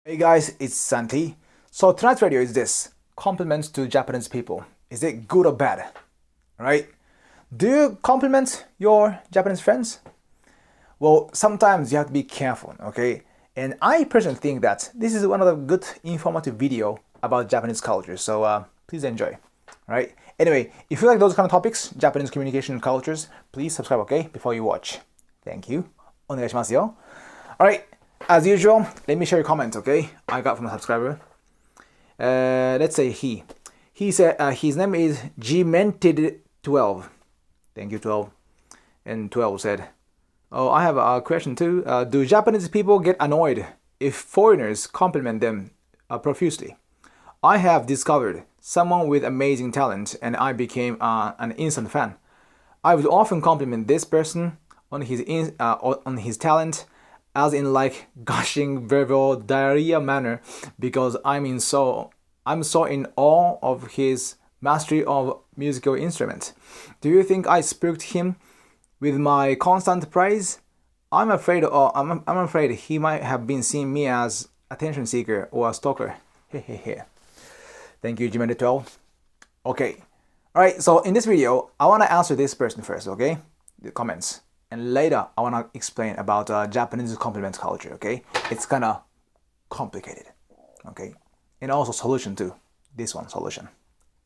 Hey guys, it's Santi. So tonight's video is this: compliments to Japanese people. Is it good or bad? Right? Do you compliment your Japanese friends? Well, sometimes you have to be careful, okay? And I personally think that this is one of the good informative video about Japanese culture. So please enjoy. Right? Anyway, if you like those kind of topics, Japanese communication cultures, please subscribe, okay? Before you watch. Thank you. お願いしますよ. Alright. As usual, let me share a comment, okay? I got from a subscriber. Let's say he. He said his name is Gmented12. Thank you, 12. And 12 said, "Oh, I have a question too. Do Japanese people get annoyed if foreigners compliment them profusely? I have discovered someone with amazing talent, and I became an instant fan. I would often compliment this person on his talent." As in like gushing verbal diarrhea manner, because I'm so in awe of his mastery of musical instruments. Do you think I spooked him with my constant praise? I'm afraid he might have been seeing me as attention seeker or a stalker. Hehehe. Thank you, Gmail12. Okay. Alright, so in this video, I want to answer this person first, okay? The comments. And later, I want to explain about Japanese compliment culture, okay? It's kind of complicated, okay? And also solution too. This one, solution.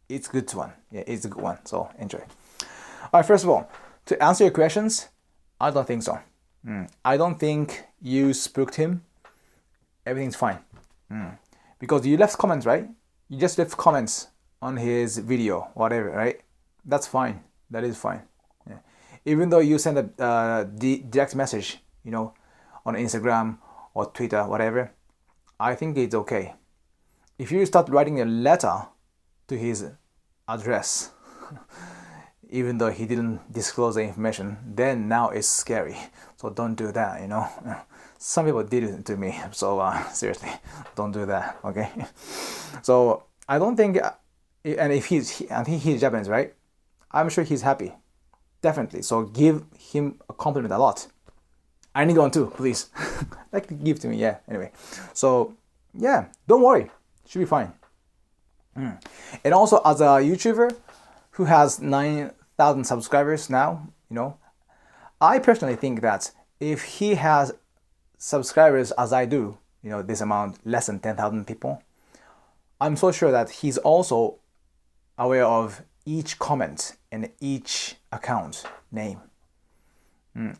It's a good one. Yeah, it's a good one, so enjoy. All right, first of all, to answer your questions, I don't think so. I don't think you spooked him. Everything's fine. Because you left comments, right? You just left comments on his video, whatever, right? That's fine. That is fine. Yeah. Even though you send a direct message, on Instagram or Twitter, whatever, I think it's okay. If you start writing a letter to his address, even though he didn't disclose the information, then now it's scary. So don't do that, Some people did it to me, so seriously, don't do that, okay? So I don't think, and if I think he's Japanese, right? I'm sure he's happy. Definitely. So give him a compliment a lot. I need one too, please. Like, give to me, yeah. Anyway. So, yeah, don't worry. Should be fine. And also, as a YouTuber who has 9,000 subscribers now, I personally think that if he has subscribers as I do, this amount, less than 10,000 people, I'm so sure that he's also aware of each comment and each account name.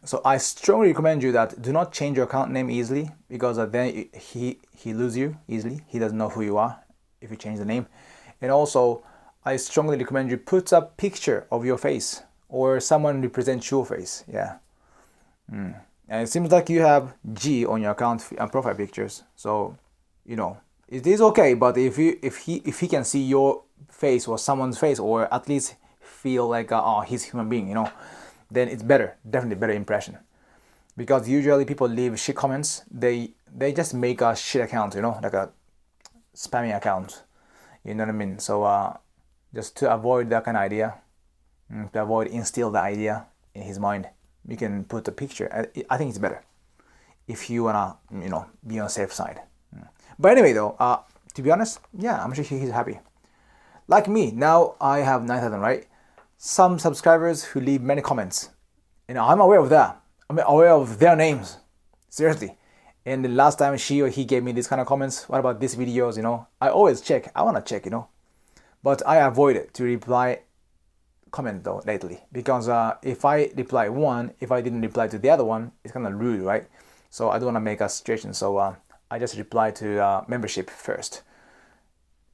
So I strongly recommend you that do not change your account name easily, because then he lose you easily. He doesn't know who you are if you change the name. And also, I strongly recommend you put a picture of your face or someone represents your face. Yeah. And it seems like you have G on your account and profile pictures. So, it is okay. But if he can see your face or someone's face, or at least feel like he's a human being, then it's better, definitely better impression. Because usually people leave shit comments, they just make a shit account, like a spamming account, you know what I mean? So just to avoid that kind of idea, to avoid instill the idea in his mind, you can put a picture. I think it's better if you wanna be on the safe side. But anyway though, to be honest, yeah, I'm sure he's happy. Like me, now I have 9,000, right? Some subscribers who leave many comments. And I'm aware of that. I'm aware of their names. Seriously. And the last time she or he gave me these kind of comments, what about these videos, I always check. I want to check, But I avoided to reply comment though lately. Because if I reply one, if I didn't reply to the other one, it's kind of rude, right? So I don't want to make a situation. So I just reply to membership first.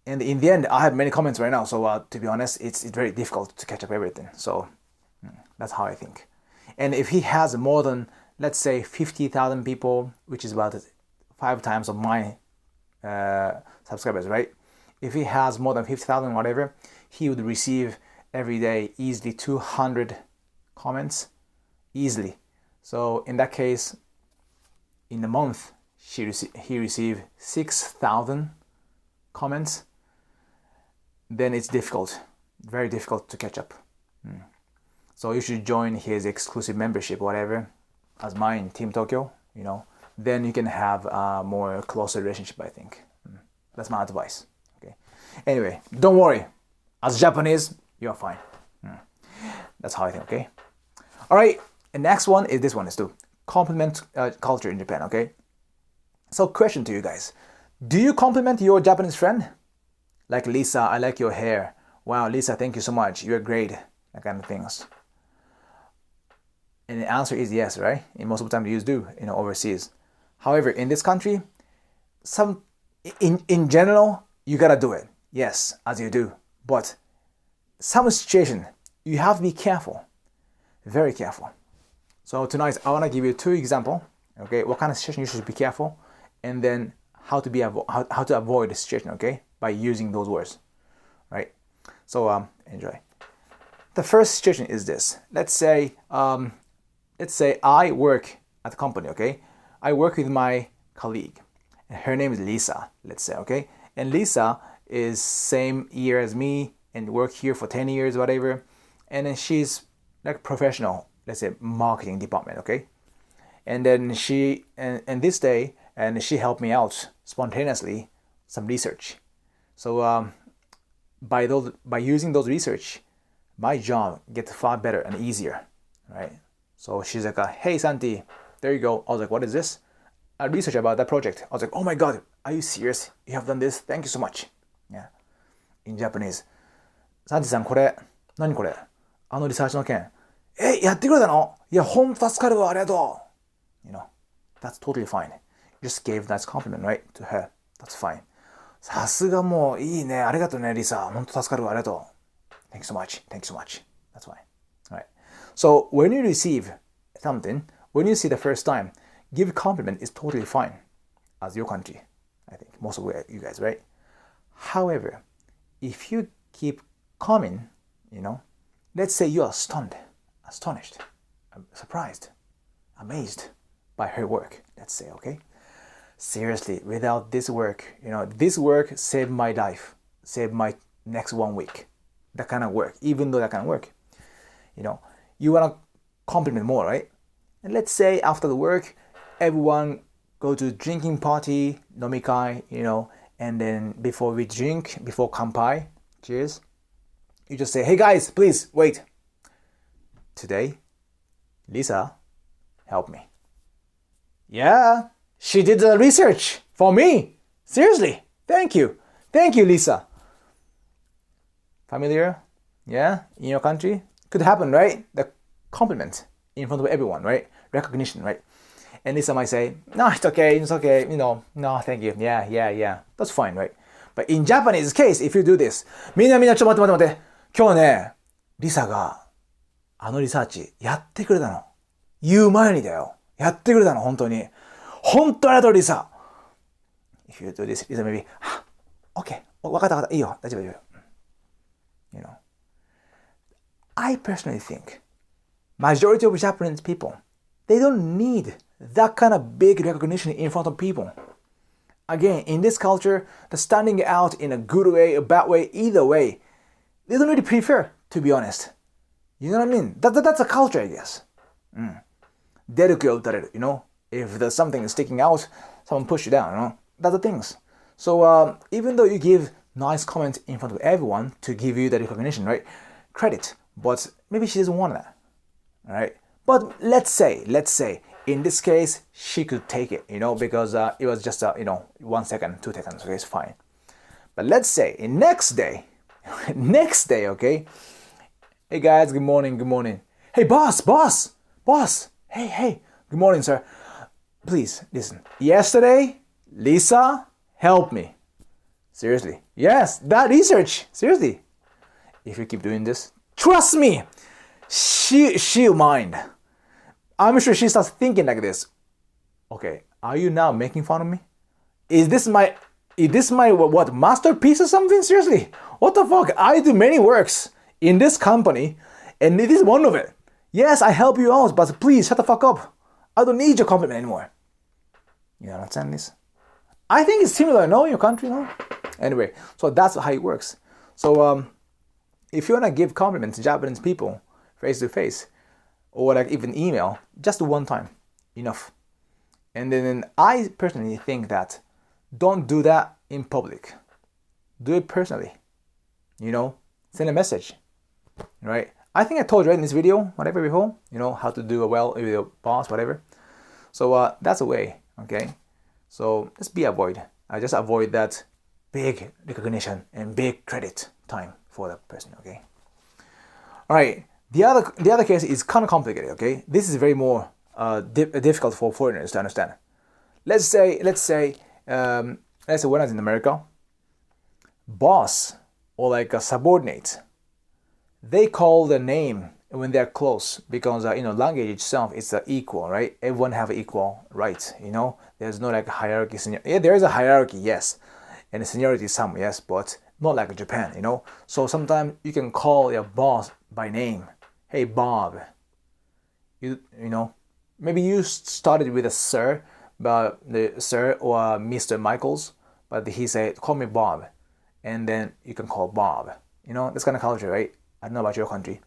And in the end, I have many comments right now, so to be honest, it's very difficult to catch up everything. So that's how I think. And if he has more than, let's say, 50,000 people, which is about 5 times of my subscribers, right? If he has more than 50,000, whatever, he would receive every day easily 200 comments, easily. So in that case, in a month, he received 6,000 comments. Then it's difficult, very difficult to catch up. So you should join his exclusive membership, whatever, as mine, Team Tokyo, then you can have a more closer relationship, I think. That's my advice. Okay. Anyway, don't worry. As Japanese, you're fine. That's how I think, okay? All right, and next one is this one is to compliment culture in Japan, okay? So question to you guys. Do you compliment your Japanese friend? Like, Lisa, I like your hair. Wow, Lisa, thank you so much. You're great. That kind of things. And the answer is yes, right? And most of the time you do, overseas. However, in this country, in general, you gotta do it. Yes, as you do. But some situation, you have to be careful. Very careful. So tonight, I want to give you 2 examples. Okay, what kind of situation you should be careful, and then how to avoid the situation. Okay, by using those words, right? So enjoy. The first situation is this. Let's say I work at a company. Okay, I work with my colleague. Her name is Lisa. Let's say, okay, and Lisa is same year as me and work here for 10 years, whatever, and then she's like professional, let's say marketing department, okay? And then she this day, and she helped me out spontaneously some research. So by using those research, my job gets far better and easier, right? So she's like, hey Santi, there you go. I was like, what is this? I researched about that project. I was like, oh my god, are you serious? You have done this? Thank you so much. Yeah. In Japanese, サンティさんこれ何これあのリサーチの件やってくれたのいやほんと助かるわありがとう that's totally fine. Just gave nice compliment, right, to her. That's fine. さすがもういいねありがとうねリサほんと助かるわありがとう Thank you so much. Thank you so much. That's fine. All right. So when you receive something, when you see the first time, give compliment is totally fine as your country. I think most of you guys, right? However, if you keep coming, let's say you are stunned, astonished, surprised, amazed by her work, let's say, okay? Seriously, without this work, this work saved my life, saved my next 1 week. That kind of work, even though that kind of work, you want to compliment more, right? And let's say after the work, everyone go to drinking party, nomikai, and then before we drink, before kanpai, cheers, you just say, hey guys, please wait. Today, Lisa helped me. Yeah, she did the research for me. Seriously, thank you. Thank you, Lisa. Familiar? Yeah, in your country? Could happen, right? The compliment in front of everyone, right? Recognition, right? And Lisa might say, no, it's okay, no, thank you. Yeah. That's fine, right? But in Japanese case, if you do this, みんなちょっと待って。今日ね、リサがあのリサーチやってくれたの。言う前にだよ。やってくれたの、本当に。本当ありがとう、リサ。If you do this, Lisa maybe, okay, わかった。いいよ。大丈夫。I personally think majority of Japanese people, they don't need that kind of big recognition in front of people. Again, in this culture, the standing out in a good way, a bad way, either way, they don't really prefer, to be honest. You know what I mean? That's a culture, I guess. 出る気を打たれる, If there's something sticking out, someone push you down, That's the things. So even though you give nice comments in front of everyone to give you the recognition, right? Credit, but maybe she doesn't want that, all right? But let's say, in this case, she could take it, because it was just, 1 second, 2 seconds, okay, it's fine. But let's say, next day, okay? Hey guys, good morning. Hey boss, hey, good morning, sir. Please, listen. Yesterday, Lisa helped me. Seriously. Yes, that research. Seriously. If you keep doing this, trust me, she'll mind. I'm sure she starts thinking like this. Okay, are you now making fun of me? Is this my what masterpiece or something? Seriously, what the fuck? I do many works in this company, and this is one of it. Yes, I help you out, but please shut the fuck up. I don't need your compliment anymore. You understand this? I think it's similar, in your country, no? Anyway, so that's how it works. So if you wanna give compliments to Japanese people face to face, or like even email, just one time, enough. And then I personally think that don't do that in public. Do it personally. Send a message, right? I think I told you in this video, whatever before, how to do well with your boss, whatever. So that's a way, okay? So just avoid that big recognition and big credit time for that person, okay? All right. The other case is kind of complicated, okay? This is very more difficult for foreigners to understand. Let's say when I was in America, boss or like a subordinate, they call the name when they're close because language itself is equal, right? Everyone have equal rights. There's no like hierarchy. Yeah, there is a hierarchy, yes, and seniority some, yes, but not like Japan. So sometimes you can call your boss by name. Hey Bob. Maybe you started with a sir, but the sir or Mr. Michaels, but he said call me Bob, and then you can call Bob. This kind of culture, right? I don't know about your country.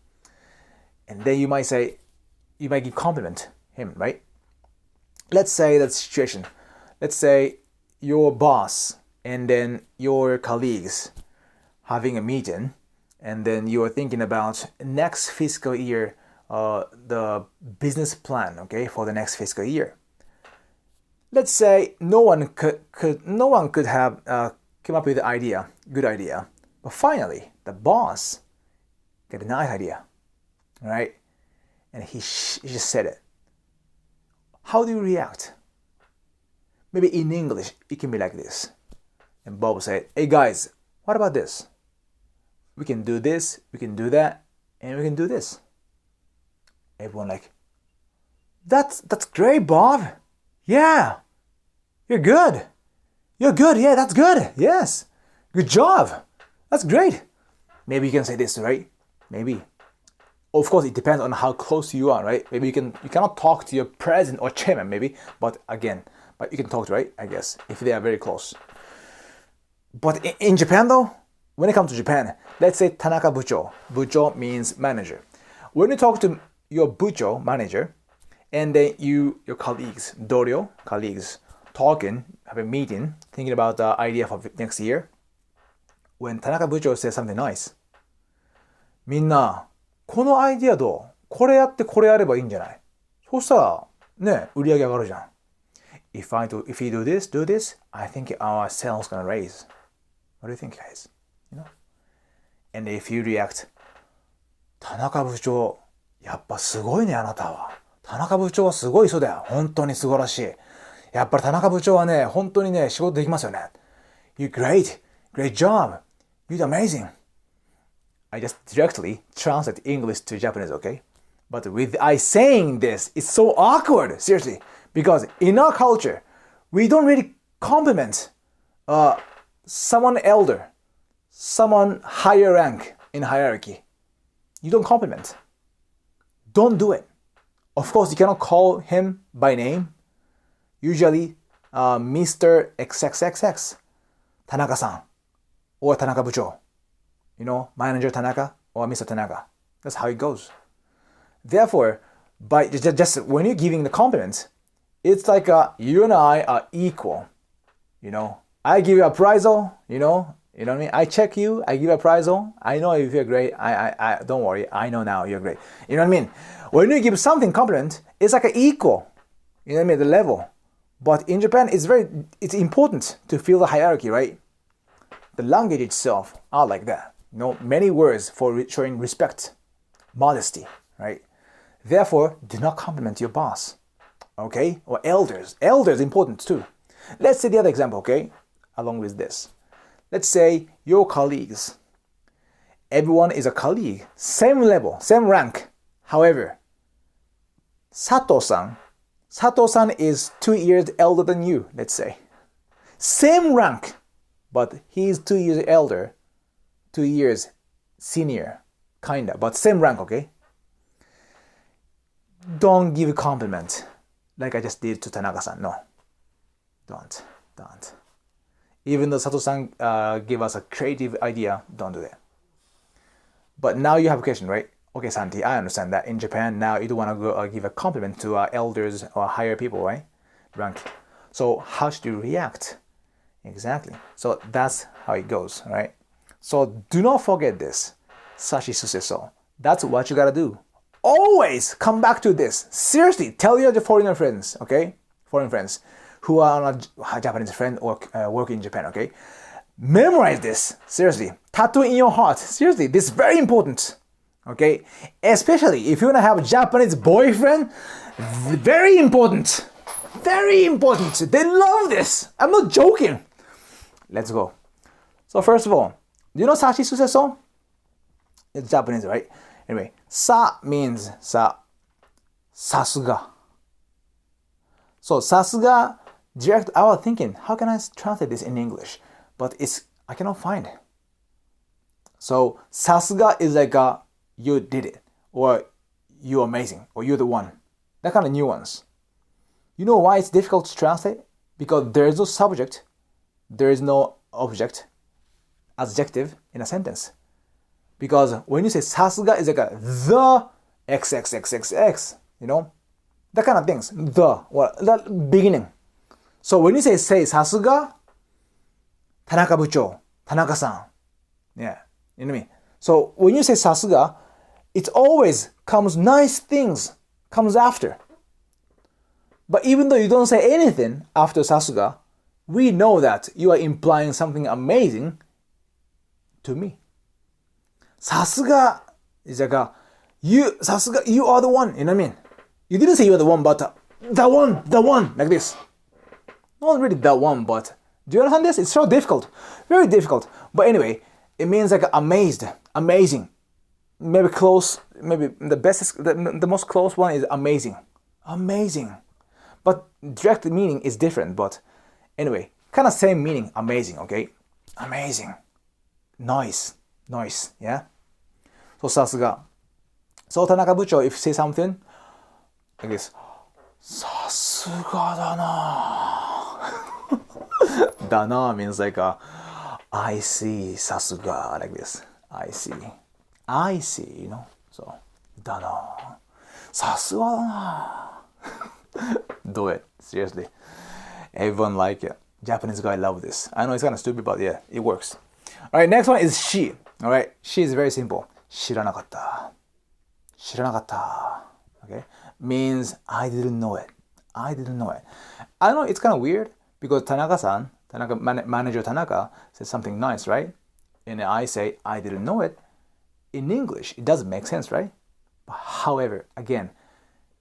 And then you might give compliment him, right? Let's say that situation. Let's say your boss and then your colleagues having a meeting, and then you are thinking about next fiscal year, the business plan, okay, for the next fiscal year. Let's say no one could have come up with an good idea, but finally the boss got a nice idea, right? And he just said it. How do you react? Maybe in English it can be like this. And Bob said, "Hey guys, what about this? We can do this, we can do that, and we can do this." Everyone like, that's great, Bob. Yeah, you're good. You're good. Yeah, that's good. Yes, good job. That's great. Maybe you can say this, right? Maybe. Of course, it depends on how close you are, right? Maybe you cannot talk to your president or chairman, maybe, but you can talk to, right? I guess if they are very close. But in Japan, though, when it comes to Japan, let's say Tanaka Bucho. Bucho means manager. When you talk to your Bucho manager, and then your colleagues, Doryo colleagues, talking, have a meeting, thinking about the idea for next year. When Tanaka Bucho says something nice, みんなこのアイディアどう？これやってこれやればいいんじゃない？そうしたらね、売り上げ上がるじゃん。If you do this, I think our sales gonna raise. What do you think, guys? And if you react, 田中部長、やっぱすごいね、あなたは。田中部長はすごい人だよ。本当に素晴らしい。やっぱり田中部長はね、本当にね、仕事できますよね。You're great. Great job. You're amazing. I just directly translate English to Japanese, okay? But with I saying this, it's so awkward, seriously. Because in our culture, we don't really compliment someone elder, someone higher rank in hierarchy. You don't compliment. Don't do it. Of course, you cannot call him by name. Usually, Mr. XXXX, Tanaka-san, or Tanaka Bucho. Manager Tanaka or Mr. Tanaka. That's how it goes. Therefore, by just when you're giving the compliments, it's like you and I are equal. I give you appraisal. You know what I mean. I check you. I give you appraisal. I know if you're great. I don't worry. I know now you're great. You know what I mean. When you give something compliment, it's like an equal. You know what I mean. The level. But in Japan, it's important to feel the hierarchy, right? The language itself are like that. Many words for showing respect, modesty, right? Therefore, do not compliment your boss, okay? Or elders. Elders important too. Let's say the other example, okay? Along with this. Let's say your colleagues. Everyone is a colleague. Same level, same rank. However, Sato-san is 2 years elder than you, let's say. Same rank, but he's 2 years elder, 2 years senior, kinda, but same rank, okay? Don't give a compliment like I just did to Tanaka-san. No, don't. Even though Sato-san gave us a creative idea, don't do that. But now you have a question, right? Okay, Santi, I understand that in Japan now you don't want to go give a compliment to elders or higher people, right? rank. So how should you react? Exactly. So that's how it goes, right? So do not forget this. Sashi suseso. That's what you gotta do. Always come back to this. Seriously, tell your foreigner friends, okay? Foreign friends who are not a Japanese friend or work in Japan, okay? Memorize this. Seriously. Tattoo in your heart. Seriously, this is very important. Okay? Especially if you wanna have a Japanese boyfriend, very important. Very important. They love this. I'm not joking. Let's go. So first of all, do you know sashi suseso? It's Japanese, right? Anyway, sa means sasuga. So sasuga, direct. I was thinking, how can I translate this in English? But I cannot find it. So sasuga is like you did it, or you're amazing, or you're the one. That kind of nuance. You know why it's difficult to translate? Because there is no subject, there is no object, adjective in a sentence. Because when you say sasuga, it's like the XXXXX, you know? That kind of things. The beginning. So when you say sasuga, Tanaka buchou, Tanaka-san. Yeah, you know what I mean? So when you say sasuga, it always comes nice things, comes after. But even though you don't say anything after sasuga, we know that you are implying something amazing to me. Sasuga is like sasuga, you are the one, you know what I mean? You didn't say you are the one, but the one, like this. Not really the one, but do you understand this? It's so difficult, very difficult. But anyway, it means like amazed, amazing. Maybe close, maybe the most close one is amazing, amazing. But direct meaning is different, but anyway, kind of same meaning, amazing, okay? Amazing. Nice, yeah? So sasuga. So Tanaka buchou, if you say something like this, sasuga da na. Da na means like I see, sasuga, like this. I see, you know? So, da na. Sasuga da na. Do it, seriously. Everyone like it. Japanese guy love this. I know it's kind of stupid, but yeah, it works. All right, next one is she. All right, she is very simple. Shiranakatta. Okay, means I didn't know it. I know it's kind of weird because manager Tanaka said something nice, right? And I say I didn't know it. In English, it doesn't make sense, right? But however, again,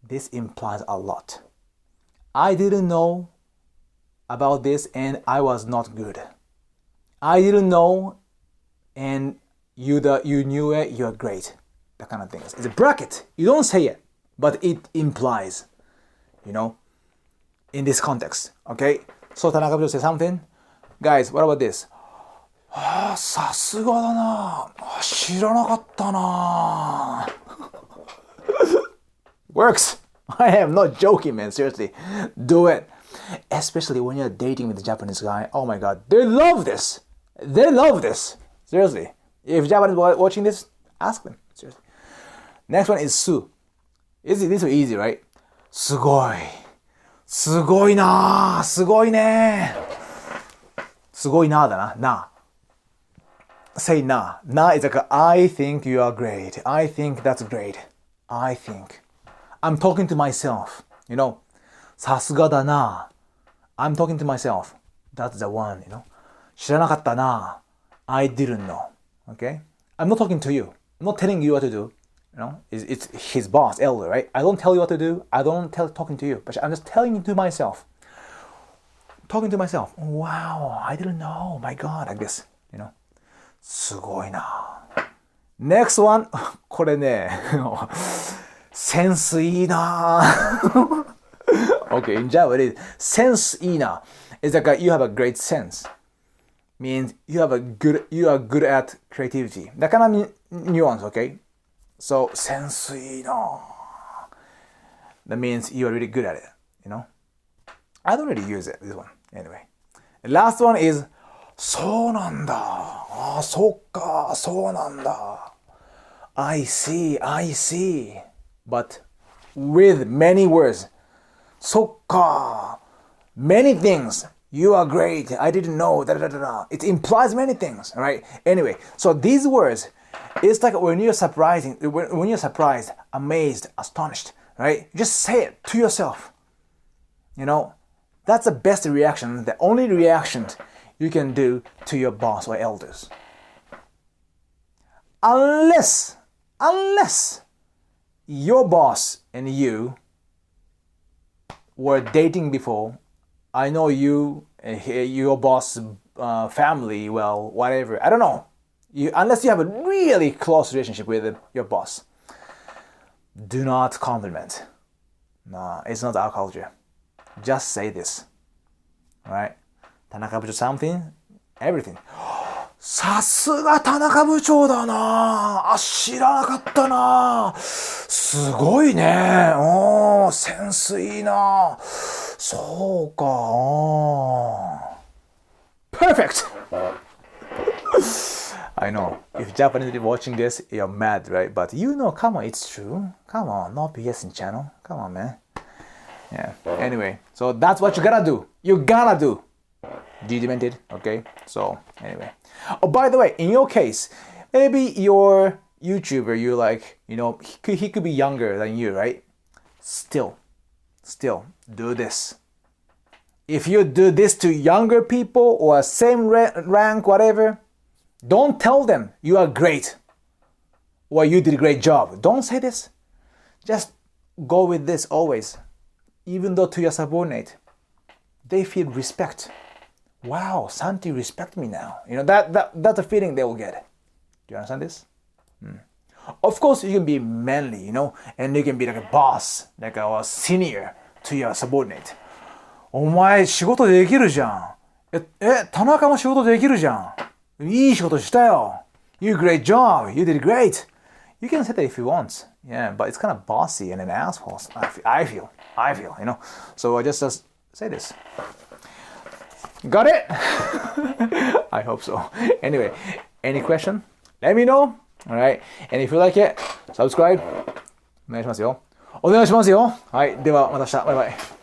this implies a lot. I didn't know about this and I was not good. I didn't know and you knew it, you're great. That kind of thing. It's a bracket. You don't say it, but it implies, you know, in this context. Okay? So Tanaka will say something. Guys, what about this? さすがだな。知らなかったな。Works. I am not joking, man. Seriously. Do it. Especially when you're dating with a Japanese guy. Oh my god. They love this. Seriously. If Japanese watching this, ask them. Seriously. Next one is su. This is easy, right? すごい。すごいな。すごいね。すごいなだな。な。Say na. Na is like I think you are great. I think that's great. I think. I'm talking to myself. You know. さすがだな. I'm talking to myself. That's the one, you know. 知らなかったな. I didn't know. Okay? I'm not talking to you. I'm not telling you what to do. You know, it's his boss, elder, right? I don't tell you what to do. I don't talking to you, but I'm just telling to myself. Talking to myself. Wow, I didn't know. My God, like this, you know. すごいな. Next one, これね、センスいいな. Okay, in Japanese, センスいいな is like you have a great sense. Means you are good at creativity. That kind of nuance, okay? So, センスいいな. That means you are really good at it, you know? I don't really use it, this one. Anyway. The last one is そうなんだ. あ、そっか、そうなんだ. I see. But with many words. そっか、many things. You are great. I didn't know. Da, da, da, da. It implies many things. All right. Anyway, so these words, it's like when you're surprised, amazed, astonished. Right? Just say it to yourself. You know, that's the best reaction. The only reaction you can do to your boss or elders. Unless your boss and you were dating before. I know you, your boss, family, well, whatever. I don't know. Unless you have a really close relationship with your boss, do not compliment. No, it's not our culture. Just say this. Alright? 田中部長 something, everything. さすが田中部長だなあ、知らなかったなすごいねセンスいいなそうかPerfect! I know, if Japanese are watching this, you're mad, right? But you know, come on, it's true. Come on, no BS channel. Come on, man. Yeah, anyway, so that's what you gotta do. You gotta do. Demented, okay? So, anyway. Oh, by the way, in your case, maybe your YouTuber, you like, you know, he could be younger than you, right? Still, do this. If you do this to younger people or same rank, whatever, don't tell them you are great or you did a great job. Don't say this. Just go with this always. Even though to your subordinate, they feel respect. Wow, Santi respect me now. You know, that's a feeling they will get. Do you understand this? Of course, you can be manly, you know, and you can be like a boss, like a senior to your subordinate. お前仕事できるじゃん。田中も仕事できるじゃん。いい仕事したよ。You great job. You did great. You can say that if you want. Yeah, but it's kind of bossy and an asshole. I feel, you know. So I just say this. Got it? I hope so. Anyway, any question? Let me know. Alright. And if you like it, subscribe. お願いしますよ。はい。ではまた明日。バイバイ。